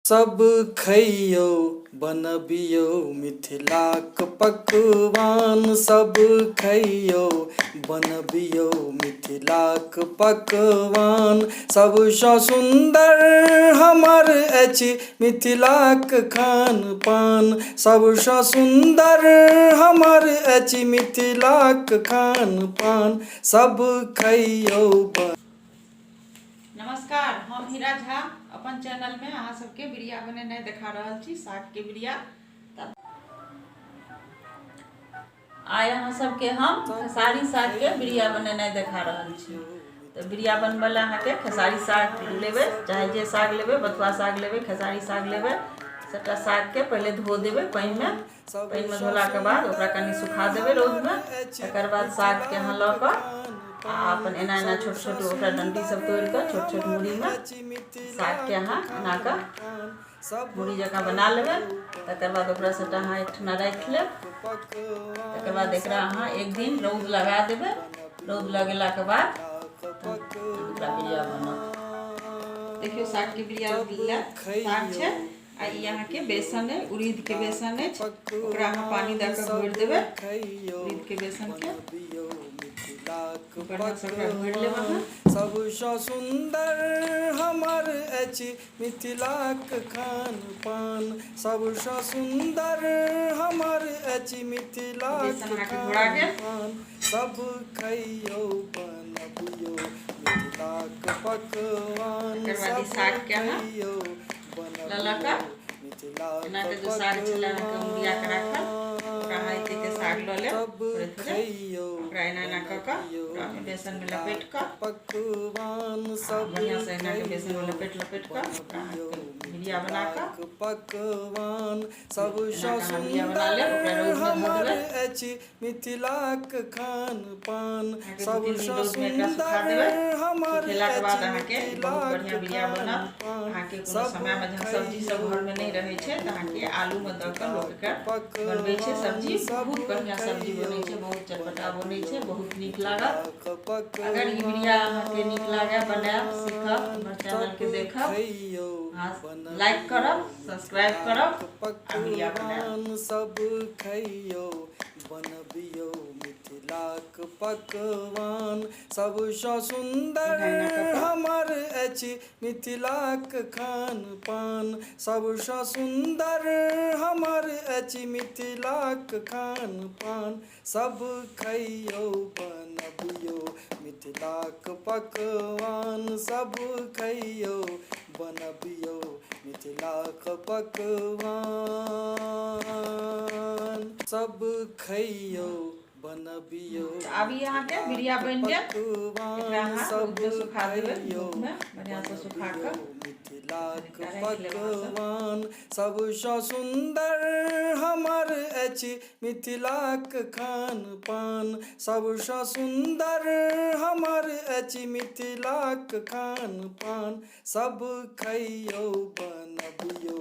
सब खइयो बनबियो मिथिलाक पकवान। सब खइयो बनबियो मिथिलाक पकवान। सबसँ सुन्दर हमर अछि मिथिलाक खान पान। सबसँ सुन्दर हमर अछि मिथिलाक खान पान। सब खइयो नमस्कार, हम हीरा झा अपन चैनल में अहाँ सबके बिरिया बनेनाइ देखा रहल छी, साग के बिरिया। आइ अहाँ सबके हम खेसारी साग के बिरिया बनेनाइ देखा रहल छी। तो बिरिया बनबे ला अहाँ के खेसारी साग लेबे, चाहे जे साग लेबे, बथुआ साग लेबे, खेसारी साग लेबे। सबटा साग के पहले धो देबे पानी में धोला के बाद ओकरा कनी सुखा देबे रौद में। तकर बाद साग के अहाँ ल क अपन एना एना छोट छोट ओकरा डंटी सब तोड़ के छोट छोट मुड़ी में साग के अहाँ एना के मुड़ी जका बना लेबे। तकर बाद ओकरा सबटा अहाँ एकठना राखि लेब। तकर बाद एकरा अहाँ एक दिन रौद लगा देबे। रौद लगेला के बाद ओकरा बिरिया बनत। देखियो साग के बिरिया बिल्ला साग छै। आ ई अहाँ के बेसन है, उड़ीद के बेसन है। ओकरा अहाँ पानी द के घोर देबे। उड़ीद के बेसन के सबसँ सुन्दर हमर अछि मिथिलाक खान पान। सबसँ सुन्दर हमर अछि मिथिलाक खान पान। सब खइयो बनबियो मिथिलाक पकवान। सब खइयो बनबियो मिथिलाक बेसन में लपेट कर पकवान। सब बढ़िया से एना के बेसन में लपेट कर बिरिया बना कर पकवान। सबसँ सुन्दर हमर अछि मिथिलाक खान पान। सबसँ सुन्दर हमर अछि मिथिलाक खान पान। समय में जहाँ सब्जी सब घर में नहीं रहे छे त अहाँ के आलू में द के लोग के बनबै छै सब्जी। बहुत बढ़िया सब्जी बनै छै, बहुत चटपटा बनै छै, बहुत नीक लागत। अगर ई बिरिया अहाँ के नीक लागे बनाएब सीखब हमर चैनल के देखब, लाइक करब, सब्सक्राइब करब आ बिरिया बनाएब। सब खइयो बनबियो मिथिलाक पकवान। सबसँ सुन्दर हमर अछि मिथिलाक खान पान। सबसँ सुन्दर हमर अछि मिथिलाक खान पान। सब खइयो बनबियो मिथिलाक पकवान। सब खइयो बनबियो मिथिलाक पकवान। सब खइयो बनबियो अभी यहाँ के बिरिया बन गया। सब खइयो बनबियो मिथिलाक पकवान। सबसँ सुन्दर हमर अछि मिथिलाक खान पान। सबसँ सुन्दर हमर अछि मिथिलाक खान पान। सब खइयो बनबियो